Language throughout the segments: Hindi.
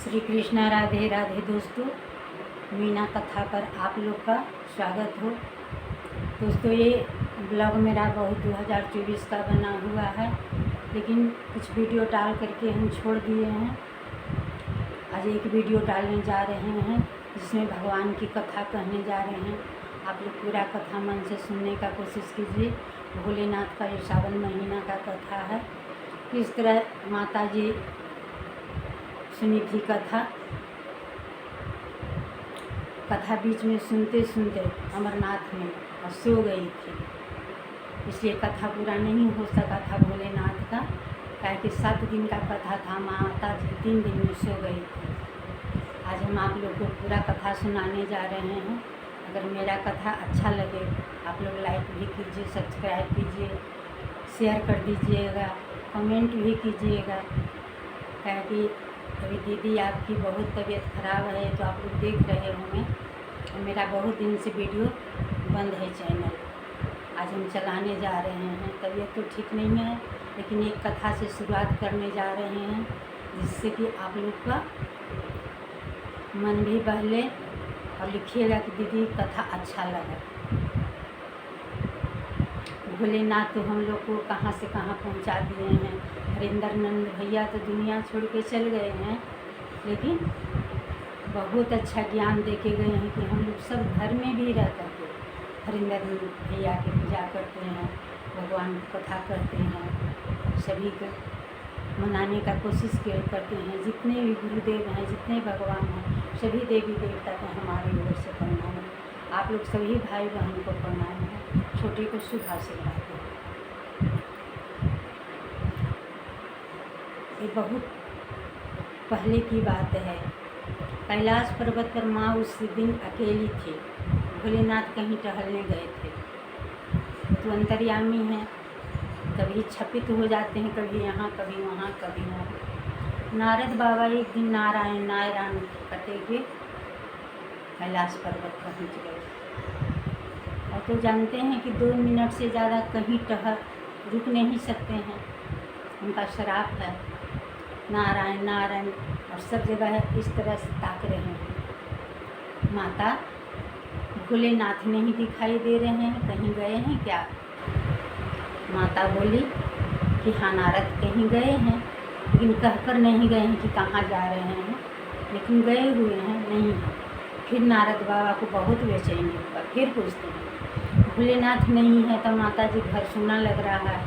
श्री कृष्णा। राधे राधे दोस्तों, मीना कथा पर आप लोग का स्वागत हो। दोस्तों, ये ब्लॉग मेरा बहुत 2024 का बना हुआ है, लेकिन कुछ वीडियो डाल करके हम छोड़ दिए हैं। आज एक वीडियो डालने जा रहे हैं जिसमें भगवान की कथा कहने जा रहे हैं। आप लोग पूरा कथा मन से सुनने का कोशिश कीजिए। भोलेनाथ का ये सावन महीना का कथा है। किस तरह माता जी सुनी थी कथा बीच में सुनते सुनते अमरनाथ में और सो गई थी, इसलिए कथा पूरा नहीं हो सका था भोलेनाथ का। क्या कि 7 दिन का कथा था, माता जी 3 दिन में सो गई थी। आज हम आप लोग को पूरा कथा सुनाने जा रहे हैं। अगर मेरा कथा अच्छा लगे आप लोग लाइक भी कीजिए, सब्सक्राइब कीजिए, शेयर कर दीजिएगा, कमेंट भी कीजिएगा। क्या कि अभी दीदी आपकी बहुत तबीयत ख़राब है तो आप लोग देख रहे होंगे, और मेरा बहुत दिन से वीडियो बंद है चैनल। आज हम चलाने जा रहे हैं। तबीयत तो ठीक नहीं है, लेकिन एक कथा से शुरुआत करने जा रहे हैं जिससे कि आप लोग का मन भी बहले और लिखिएगा कि दीदी कथा अच्छा लगा। भोलेनाथ तो हम लोग को कहाँ से कहाँ पहुँचा दिए हैं। हरिंदर नंद भैया तो दुनिया छोड़ के चल गए हैं, लेकिन बहुत अच्छा ज्ञान दे के गए हैं कि हम लोग सब घर में भी रह करके हरिंदर नंद भैया की पूजा करते हैं, भगवान की कथा करते हैं, सभी को मनाने का कोशिश करते हैं। जितने भी गुरुदेव हैं, जितने भगवान हैं, सभी देवी देवता को हमारी ओर से प्रणाम है। आप लोग सभी भाई बहन को प्रणाम है, छोटे को शुभ आशीर्वाद है। ये बहुत पहले की बात है। कैलाश पर्वत पर माँ उस दिन अकेली थी। भोलेनाथ कहीं टहलने गए थे, तो अंतर्यामी हैं, कभी छपित हो जाते हैं, कभी यहाँ कभी वहाँ कभी वहाँ। नारद बाबा एक दिन नारायण नारायण करते हुए कैलाश पर्वत पहुँच गए। और तो जानते हैं कि 2 मिनट से ज़्यादा कहीं रुक नहीं सकते हैं, उनका श्राप है। नारायण नारायण और सब जगह इस तरह से ताक रहे हैं। माता भोलेनाथ नहीं दिखाई दे रहे हैं, कहीं गए हैं क्या? माता बोली कि हाँ नारद कहीं गए हैं, लेकिन कहकर नहीं गए हैं कि कहाँ जा रहे हैं, लेकिन गए हुए हैं नहीं हैं। फिर नारद बाबा को बहुत बेचैनी हुआ, फिर पूछते हैं भोलेनाथ नहीं है तो माता जी घर सुना लग रहा है,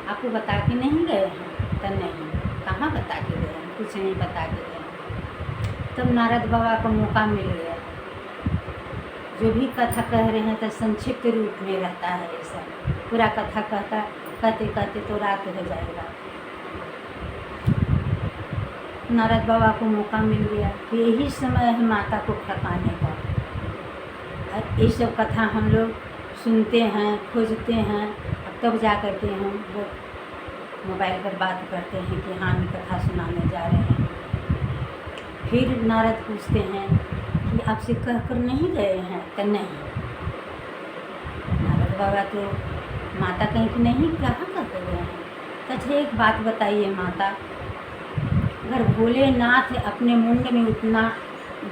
आपको बता के नहीं गए हैं? तो नहीं, कहाँ बता के गए हैं, कुछ नहीं बता के गए हैं। तब नारद बाबा को मौका मिल गया। जो भी कथा कह रहे हैं तो संक्षिप्त रूप में रहता है ऐसा, पूरा कथा कहते कहते तो रात हो जाएगा। नारद बाबा को मौका मिल गया कि यही समय है माता को ठकाने का। और ये सब कथा हम लोग सुनते हैं, खोजते हैं, तब जा कर के हम लोग मोबाइल पर बात करते हैं कि हाँ हम कथा सुनाने जा रहे हैं। फिर नारद पूछते हैं कि आपसे कहकर नहीं गए हैं? तो नहीं। नारद बाबा तो माता कहीं कि नहीं, कहाँ कहते गए हैं? तो अच्छा एक बात बताइए माता, अगर भोलेनाथ अपने मुंड में उतना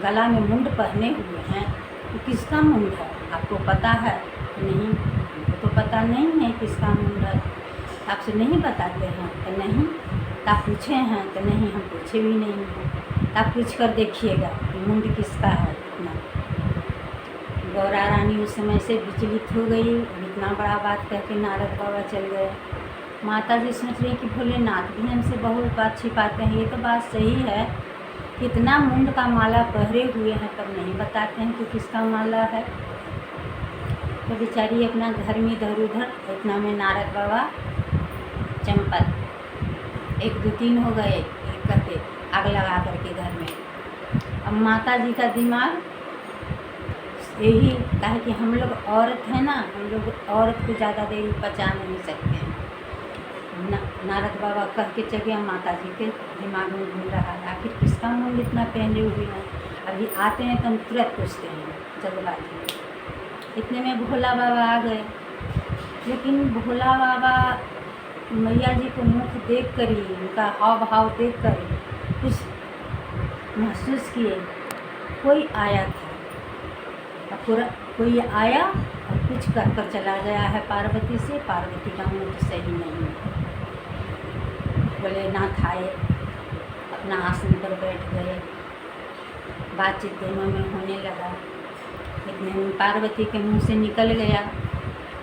गला में मुंड पहने हुए हैं तो किसका मुंड है? आपको पता है? नहीं, हमको तो पता नहीं है किसका मुंड है। आपसे नहीं बताते हैं? तो नहीं। आप पूछे हैं? तो नहीं, हम पूछे भी नहीं हैं। आप पूछ कर देखिएगा कि मुंड किसका है इतना। गौरा रानी उस समय से विचलित हो गई, इतना बड़ा बात कह के नारद बाबा चल गए। माता जी सोच रही कि भोलेनाथ भी हमसे बहुत बात छिपाते हैं। ये तो बात सही है, कितना मुंड का माला पहरे हुए हैं तब नहीं बताते हैं कि किसका माला है। तो बेचारी अपना घर में इधर उधर, इतना में नारद बाबा चंपत 1 2 3 हो गए एक करके आग लगा करके घर में। अब माता जी का दिमाग यही कहा कि हम लोग औरत है ना, हम लोग औरत को ज़्यादा देर पचा नहीं सकते हैं। नारद बाबा कह के चले, माता जी के दिमाग में घूम रहा है आखिर किसका मुंड इतना पहने हुए हैं। अभी आते हैं तो हम तुरंत पूछते हैं जल्दबाजी में। इतने में भोला बाबा आ गए, लेकिन भोला बाबा मैया जी को मुख देख कर ही, उनका हाव भाव देख कर ही कुछ महसूस किए कोई आया था और कोई आया और कुछ कहकर चला गया है पार्वती से। पार्वती का मूड सही नहीं है। भोलेनाथ आए, अपना आसन पर बैठ गए, बातचीत दोनों में होने लगा। इतने में पार्वती के मुंह से निकल गया,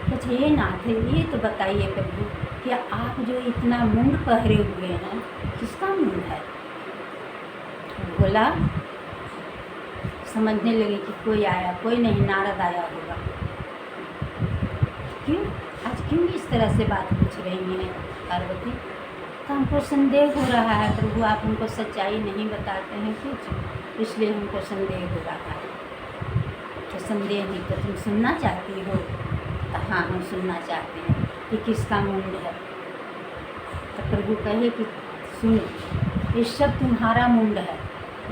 कुछ ये नाथ ये तो बताइए प्रभु कि आप जो इतना मुंड पहरे हुए हैं किसका मुंड है? बोला, समझने लगे कि कोई आया, कोई नहीं, नारद आया होगा। क्यों आज क्यों इस तरह से बात पूछ रही हैं पार्वती? तो हमको संदेह हो रहा है प्रभु, आप हमको सच्चाई नहीं बताते हैं कुछ, इसलिए हमको संदेह हो रहा है। तो संदेह नहीं तो तुम सुनना चाहती हो? तो हाँ, हम सुनना चाहते हैं कि किसका मुंड है। तो प्रभु कहे कि सुनो, ये सब तुम्हारा मुंड है,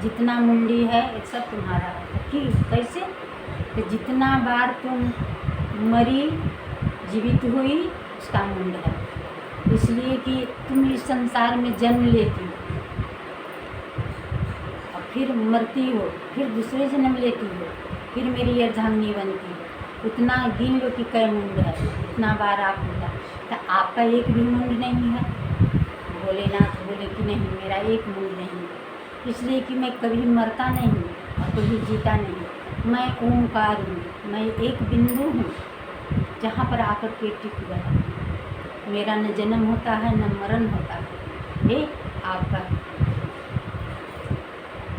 जितना मुंडी है ये सब तुम्हारा है। कि कैसे? तो जितना बार तुम मरी जीवित हुई उसका मुंड है, इसलिए कि तुम इस संसार में जन्म लेती हो और फिर मरती हो, फिर दूसरे जन्म लेती हो, फिर मेरी अर्धांगिनी बनती हो। उतना गिन लो कि कई मुंड है, इतना बार आप मिला। तो आपका एक भी मुंड नहीं है? भोलेनाथ बोले कि नहीं, मेरा एक मुंड नहीं है, इसलिए कि मैं कभी मरता नहीं और कभी जीता नहीं। मैं ओंकार हूँ, मैं एक बिंदु हूँ जहाँ पर आकर के टिक गया। मेरा न जन्म होता है न मरण होता है। ये आपका।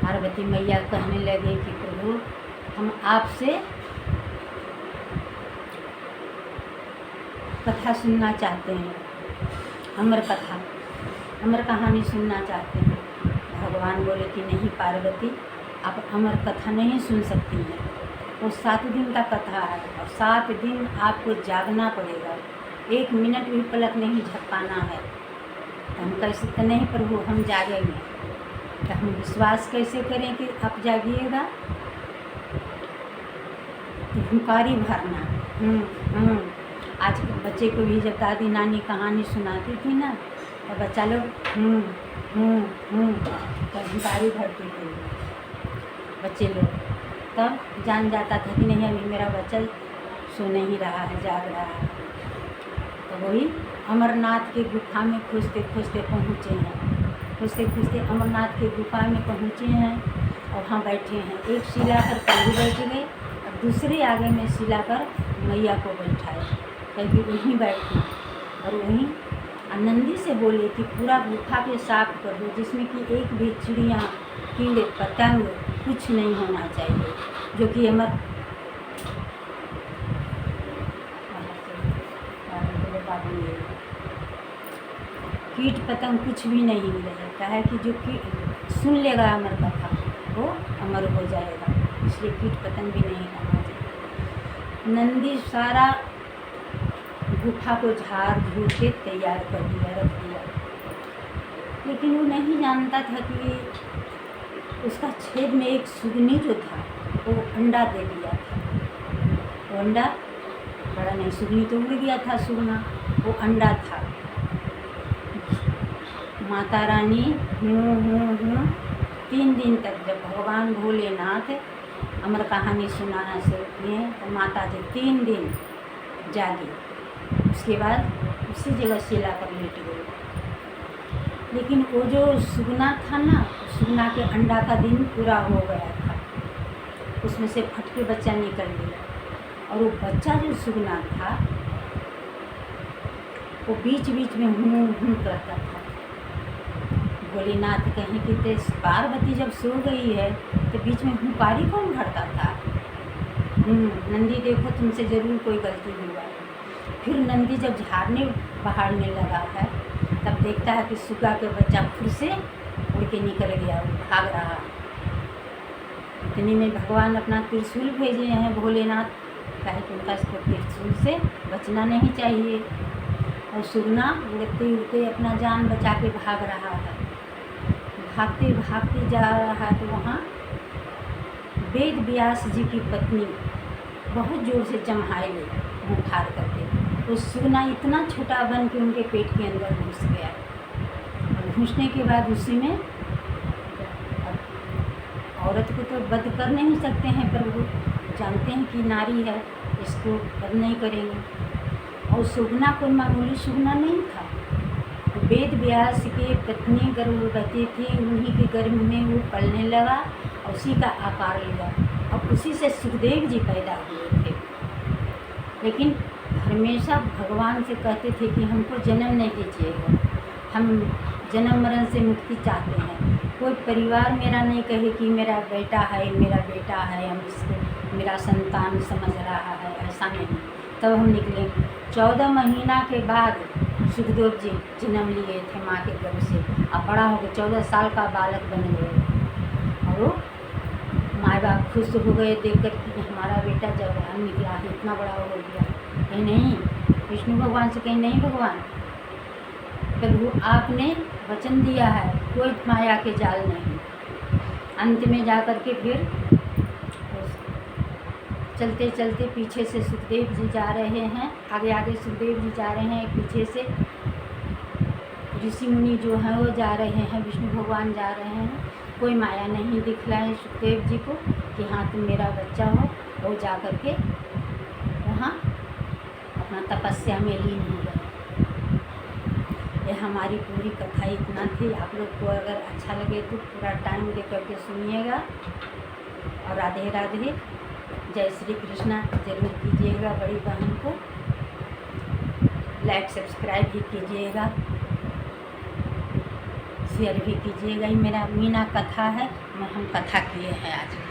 पार्वती मैया कहने लगे कि प्रभु, हम आपसे कथा सुनना चाहते हैं, अमर कथा, अमर कहानी सुनना चाहते हैं। भगवान बोले कि नहीं पार्वती, आप अमर कथा नहीं सुन सकती हैं, वो 7 दिन का कथा है और 7 दिन आपको जागना पड़ेगा, 1 मिनट भी पलक नहीं झपकाना है। तो हम कैसे? तो नहीं प्रभु, हम जागेंगे। तो हम विश्वास कैसे करें कि आप जागिएगा? तो हुंकारी भरना। आज के बच्चे को भी जब दादी नानी कहानी सुनाती थी ना, तो बच्चा लोग तो हुंकारी भरती थी बच्चे लोग। तब जान जाता था कि नहीं, अभी मेरा बच्चा सो नहीं रहा है, जाग रहा है। तो वही अमरनाथ के गुफा में खोजते खोजते पहुँचे हैं, खोजते खोजते अमरनाथ के गुफा में पहुँचे हैं और वहाँ बैठे हैं। एक शिला पर प्रभु बैठ गए और दूसरे आगे में शिला पर मैया को बैठाए, कभी वहीं बैठे और वहीं नंदी से बोले कि पूरा गुफा के साफ कर दो, जिसमें कि एक भी चिड़िया, कीड़े, पतंग कुछ नहीं होना चाहिए, जो कि अमर कीट पतंग कुछ भी नहीं रहता है कि जो कि सुन लेगा अमर कथा वो अमर हो जाएगा, इसलिए कीट पतंग भी नहीं होना चाहिए। नंदी सारा गुफा को झाड़ झूड़ के तैयार कर दिया, रख दिया, लेकिन वो नहीं जानता था कि उसका छेद में एक सुगनी जो था वो अंडा दे दिया था। वो अंडा बड़ा नहीं, सुगनी तो उड़ गया था, सुगना वो अंडा था। माता रानी 3 दिन तक, जब भगवान भोलेनाथ अमर कहानी सुनाना शुरू किए तो माता जी 3 दिन जागी, उसके बाद उसी जगह शिला पर लेट गई। लेकिन वो जो सुगना था ना, सुगना के अंडा का दिन पूरा हो गया था, उसमें से फट के बच्चा निकल गया और वो बच्चा जो सुगना था वो बीच बीच में हूँ करता था। भोलेनाथ कहीं कि तेज पार्वती जब सो गई है तो बीच में हुंकारी कौन भरता था? नंदी देखो, तुमसे ज़रूर कोई गलती हुआ है। फिर नंदी जब झाड़ने बहारने लगा है तब देखता है कि सुगा के बच्चा फिर से उड़ के निकल गया, भाग रहा। इतने में भगवान अपना त्रिशूल भेजे हैं भोलेनाथ, कहे कि उनका इसको त्रिशूल से बचना नहीं चाहिए, और सुगना उड़ते उड़ते अपना जान बचा के भाग रहा है। भागते भागते जा रहा है तो वहाँ वेद व्यास जी की पत्नी बहुत ज़ोर से चम्हाई ले मुँह फाड़ करके। तो सुगना इतना छोटा बन के उनके पेट के अंदर घुस गया और घुसने के बाद उसी में औरत को तो वध कर नहीं सकते हैं, पर वो जानते हैं कि नारी है, इसको वध नहीं करेंगे। और सुगना कोई मामूली सुगना नहीं था, वेद व्यास के पत्नी गर्भवती थी, उन्हीं के गर्भ में वो पलने लगा और उसी का आकार लिया और उसी से सुखदेव जी पैदा हुए थे। लेकिन हमेशा भगवान से कहते थे कि हमको जन्म नहीं दीजिएगा, हम जन्म मरण से मुक्ति चाहते हैं। कोई परिवार मेरा नहीं कहे कि मेरा बेटा है, मेरा बेटा है, हम इसको मेरा संतान समझ रहा है, ऐसा नहीं। तब हम निकले। 14 महीना के बाद सुखदेव जी जन्म लिए थे माँ के गर्भ से, अब बड़ा हो गए, 14 साल का बालक बन गए। और वो माँ बाप खुश हो गए देख कर कि हमारा बेटा जवान निकला है, इतना बड़ा हो गया। कहीं नहीं, विष्णु भगवान से कहीं नहीं, भगवान प्रभु आपने वचन दिया है, कोई माया के जाल नहीं। अंत में जा कर के फिर चलते चलते पीछे से सुखदेव जी जा रहे हैं, आगे आगे सुखदेव जी जा रहे हैं, पीछे से ऋषि मुनि जो हैं वो जा रहे हैं, विष्णु भगवान जा रहे हैं। कोई माया नहीं दिखलाए सुखदेव जी को कि हाँ तुम मेरा बच्चा हो। वो जा कर के वहाँ अपना तपस्या में लीन हो गए। ये हमारी पूरी कथा इतना थी। आप लोग को अगर अच्छा लगे तो पूरा टाइम दे करके सुनिएगा। और राधे राधे, जय श्री कृष्णा जरूर कीजिएगा। बड़ी बहन को लाइक सब्सक्राइब भी कीजिएगा, शेयर भी कीजिएगा। ये मेरा मीना कथा है, हम कथा किए हैं आज।